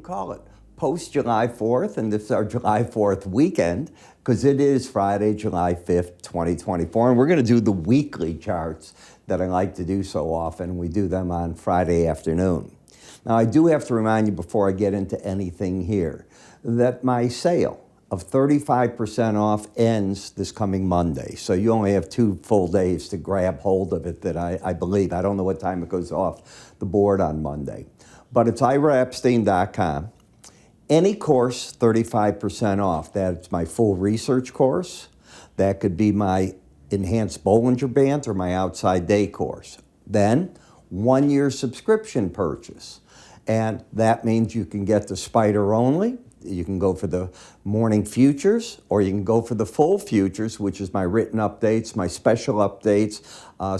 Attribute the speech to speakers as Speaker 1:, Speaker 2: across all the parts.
Speaker 1: call it, post-July 4th, and this is our July 4th weekend, because it is Friday, July 5th, 2024, and we're going to do the weekly charts that I like to do so often. We do them on Friday afternoon. Now, I do have to remind you before I get into anything here that my sale of 35% off ends this coming Monday. So you only have 2 full days to grab hold of it that I believe. I don't know what time it goes off the board on Monday. But it's iraepstein.com. Any course, 35% off. That's my full research course. That could be my enhanced Bollinger Band or my outside day course. Then, 1-year subscription purchase. And that means you can get the Spider only. You can go for the morning futures, or you can go for the full futures, which is my written updates, my special updates,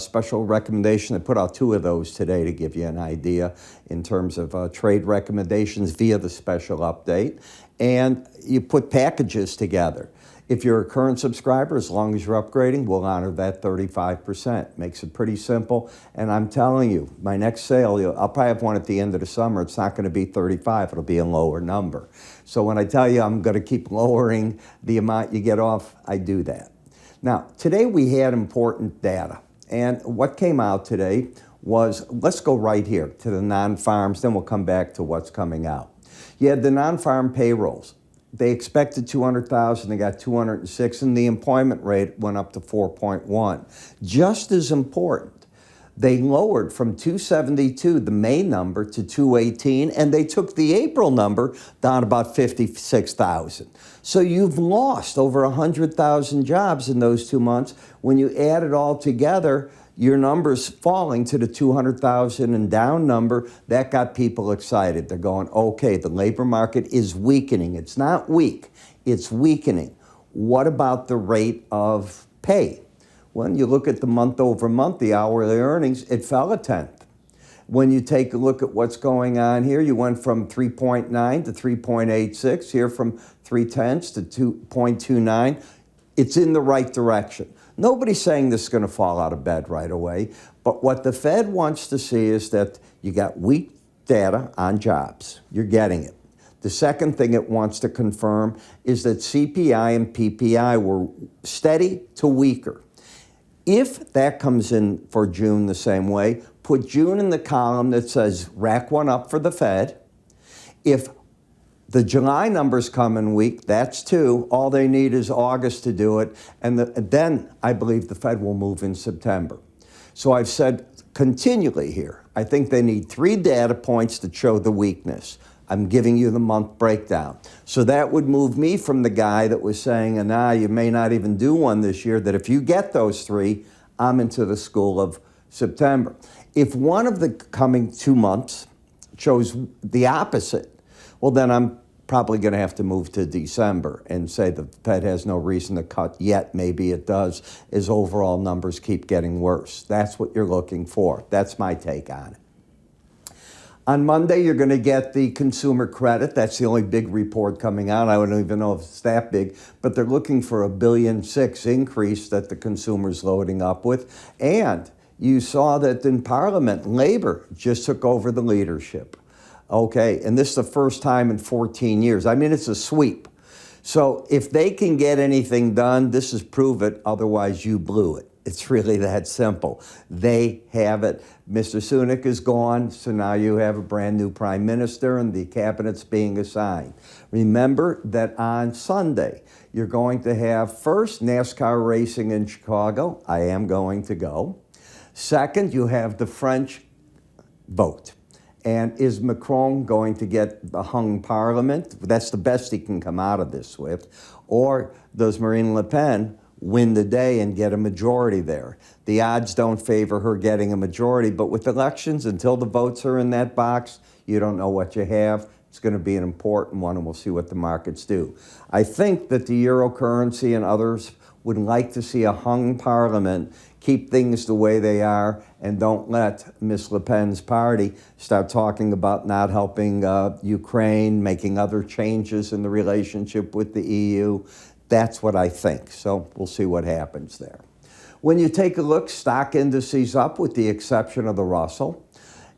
Speaker 1: special recommendation. I put out 2 of those today to give you an idea in terms of trade recommendations via the special update. And you put packages together. If you're a current subscriber, as long as you're upgrading, we'll honor that 35%. Makes it pretty simple. And I'm telling you, my next sale, I'll probably have one at the end of the summer. It's not going to be 35. It'll be a lower number. So when I tell you I'm going to keep lowering the amount you get off, I do that. Now, today we had important data. And what came out today was, let's go right here to the non-farms, then we'll come back to what's coming out. You had the non-farm payrolls. They expected 200,000, they got 206, and the employment rate went up to 4.1. Just as important, they lowered from 272, the May number, to 218, and they took the April number down about 56,000. So you've lost over 100,000 jobs in those 2 months. When you add it all together, your number's falling to the 200,000 and down number. That got people excited. They're going, okay, the labor market is weakening. It's not weak, it's weakening. What about the rate of pay? When you look at the month over month, the hourly earnings, it fell 1/10. When you take a look at what's going on here, you went from 3.9 to 3.86, here from 0.3 to 2.29. It's in the right direction. Nobody's saying this is going to fall out of bed right away, but what the Fed wants to see is that you got weak data on jobs. You're getting it. The second thing it wants to confirm is that CPI and PPI were steady to weaker. If that comes in for June the same way, put June in the column that says rack one up for the Fed. If the July numbers come in weak, that's 2. All they need is August to do it. And then I believe the Fed will move in September. So I've said continually here, I think they need 3 data points to show the weakness. I'm giving you the month breakdown. So that would move me from the guy that was saying, you may not even do one this year, that if you get those 3, I'm into the school of September. If one of the coming 2 months shows the opposite, well, then I'm probably going to have to move to December and say the Fed has no reason to cut yet. Maybe it does, as overall numbers keep getting worse. That's what you're looking for. That's my take on it. On Monday, you're going to get the consumer credit. That's the only big report coming out. I don't even know if it's that big, but they're looking for a $1.6 billion increase that the consumer's loading up with. And you saw that in Parliament, Labor just took over the leadership. Okay, and this is the first time in 14 years. I mean, it's a sweep. So if they can get anything done, this is prove it, otherwise you blew it. It's really that simple. They have it. Mr. Sunak is gone, so now you have a brand new prime minister and the cabinet's being assigned. Remember that on Sunday, you're going to have first NASCAR racing in Chicago. I am going to go. Second, you have the French vote. And is Macron going to get the hung parliament? That's the best he can come out of this with. Or does Marine Le Pen win the day and get a majority there? The odds don't favor her getting a majority, but with elections, until the votes are in that box, you don't know what you have. It's going to be an important one, and we'll see what the markets do. I think that the euro currency and others would like to see a hung parliament, keep things the way they are, and don't let Ms. Le Pen's party start talking about not helping Ukraine, making other changes in the relationship with the EU. That's what I think. So we'll see what happens there. When you take a look, stock indices up with the exception of the Russell.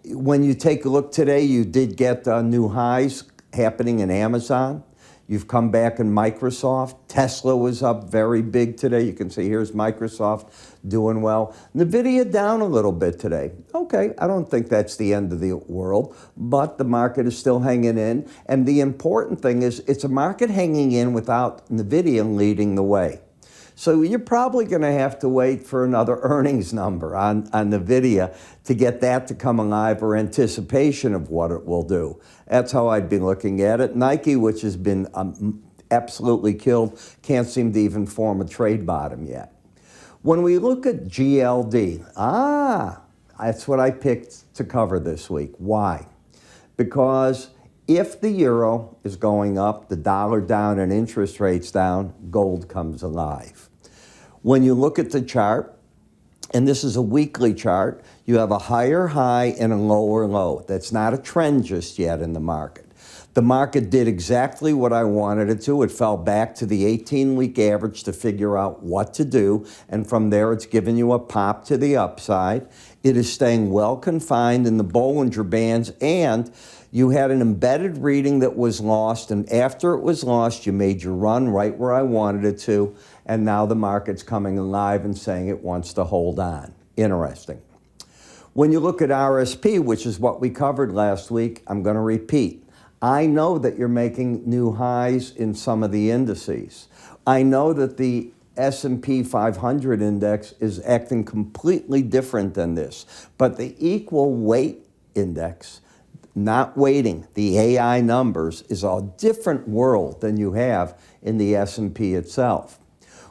Speaker 1: When you take a look today, you did get new highs happening in Amazon. You've come back in Microsoft. Tesla was up very big today. You can see here's Microsoft doing well. NVIDIA down a little bit today. Okay, I don't think that's the end of the world, but the market is still hanging in. And the important thing is it's a market hanging in without NVIDIA leading the way. So you're probably going to have to wait for another earnings number on NVIDIA to get that to come alive, or anticipation of what it will do. That's how I'd be looking at it. Nike, which has been absolutely killed, can't seem to even form a trade bottom yet. When we look at GLD, that's what I picked to cover this week. Why? Because if the euro is going up, the dollar down, and interest rates down, gold comes alive. When you look at the chart, and this is a weekly chart, you have a higher high and a lower low. That's not a trend just yet in the market. The market did exactly what I wanted it to. It fell back to the 18-week average to figure out what to do, and from there it's given you a pop to the upside. It is staying well confined in the Bollinger Bands, and you had an embedded reading that was lost, and after it was lost, you made your run right where I wanted it to, and now the market's coming alive and saying it wants to hold on. Interesting. When you look at RSP, which is what we covered last week, I'm going to repeat. I know that you're making new highs in some of the indices. I know that the S&P 500 index is acting completely different than this, but the equal weight index, not weighting the AI numbers, is a different world than you have in the S&P itself.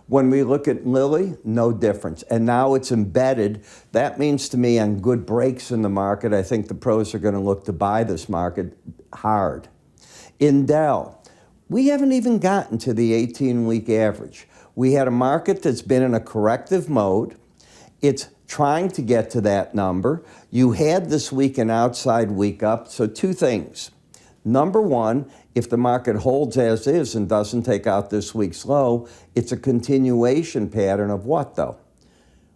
Speaker 1: When we look at Lilly, no difference. And now it's embedded. That means to me, on good breaks in the market, I think the pros are going to look to buy this market hard. In Dell, we haven't even gotten to the 18-week average. We had a market that's been in a corrective mode. It's trying to get to that number. You had this week an outside week up. So two things. Number one, if the market holds as is and doesn't take out this week's low, it's a continuation pattern of what, though?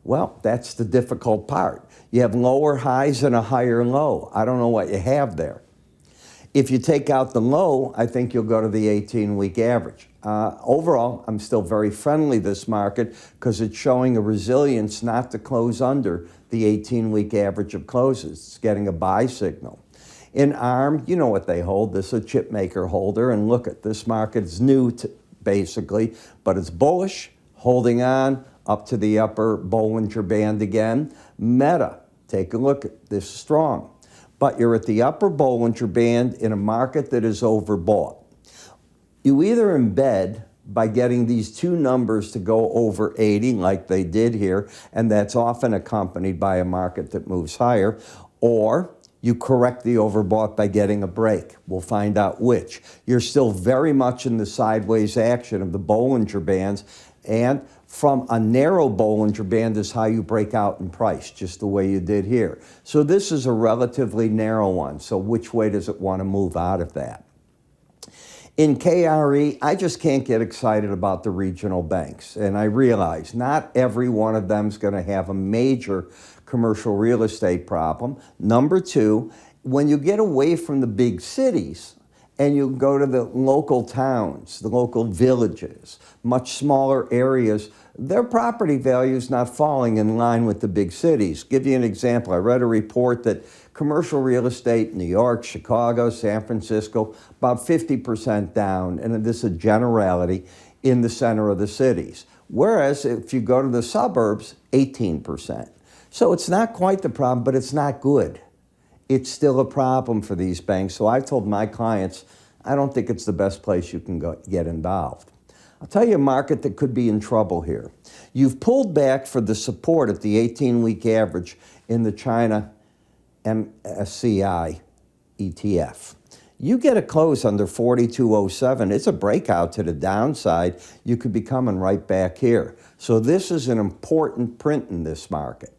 Speaker 1: Well, that's the difficult part. You have lower highs and a higher low. I don't know what you have there. If you take out the low, I think you'll go to the 18-week average. Overall, I'm still very friendly this market because it's showing a resilience not to close under the 18-week average of closes. It's getting a buy signal. In ARM, you know what they hold. This is a chip maker holder, and look at this market is new basically, but it's bullish, holding on up to the upper Bollinger Band again. Meta, take a look at this, strong. But you're at the upper Bollinger Band in a market that is overbought. You either embed by getting these two numbers to go over 80 like they did here, and that's often accompanied by a market that moves higher, or you correct the overbought by getting a break. We'll find out which. You're still very much in the sideways action of the Bollinger Bands, and from a narrow Bollinger Band is how you break out in price, just the way you did here. So this is a relatively narrow one. So which way does it want to move out of that? In KRE, I just can't get excited about the regional banks. And I realize not every one of them is going to have a major commercial real estate problem. Number two, when you get away from the big cities and you go to the local towns, the local villages, much smaller areas, their property value is not falling in line with the big cities. Give you an example. I read a report that commercial real estate, New York, Chicago, San Francisco, about 50% down, and this is a generality, in the center of the cities. Whereas if you go to the suburbs, 18%. So it's not quite the problem, but it's not good. It's still a problem for these banks. So I told my clients, I don't think it's the best place you can go get involved. I'll tell you a market that could be in trouble here. You've pulled back for the support at the 18-week average in the China MSCI ETF. You get a close under 42.07, it's a breakout to the downside. You could be coming right back here. So this is an important print in this market.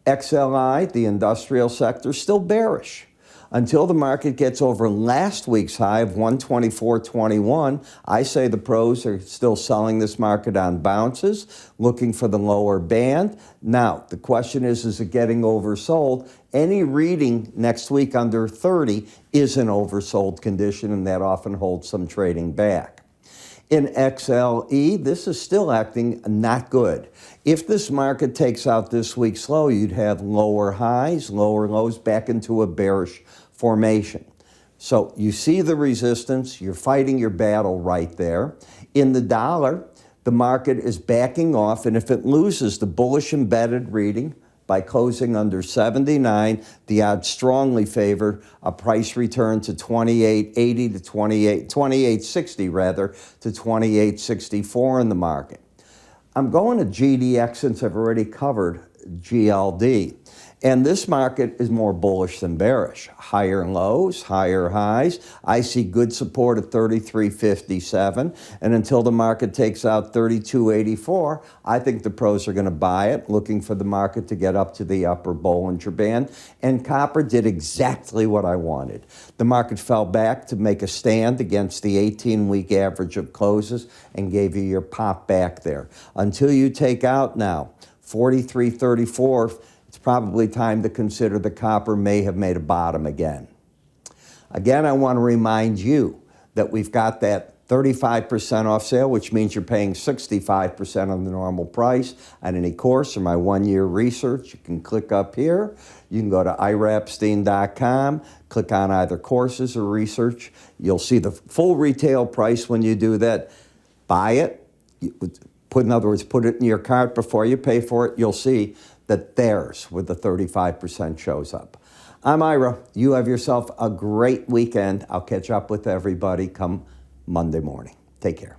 Speaker 1: XLI, the industrial sector, still bearish. Until the market gets over last week's high of 124.21, I say the pros are still selling this market on bounces, looking for the lower band. Now, the question is it getting oversold? Any reading next week under 30 is an oversold condition, and that often holds some trading back. In XLE, this is still acting not good. If this market takes out this week's low, you'd have lower highs, lower lows, back into a bearish formation. So you see the resistance, you're fighting your battle right there. In the dollar, the market is backing off, and if it loses the bullish embedded reading by closing under 79, the odds strongly favor a price return to 28.80 to 28.60 rather, to 28.64 in the market. I'm going to GDX since I've already covered GLD. And this market is more bullish than bearish. Higher lows, higher highs. I see good support at 33.57. And until the market takes out 32.84, I think the pros are going to buy it, looking for the market to get up to the upper Bollinger Band. And copper did exactly what I wanted. The market fell back to make a stand against the 18-week average of closes and gave you your pop back there. Until you take out now 43.34, it's probably time to consider the copper may have made a bottom again. Again, I want to remind you that we've got that 35% off sale, which means you're paying 65% on the normal price on any course or my one-year research. You can click up here. You can go to iraepstein.com, click on either courses or research. You'll see the full retail price when you do that. Buy it. In other words, put it in your cart before you pay for it. You'll see that there's where the 35% shows up. I'm Ira. You have yourself a great weekend. I'll catch up with everybody come Monday morning. Take care.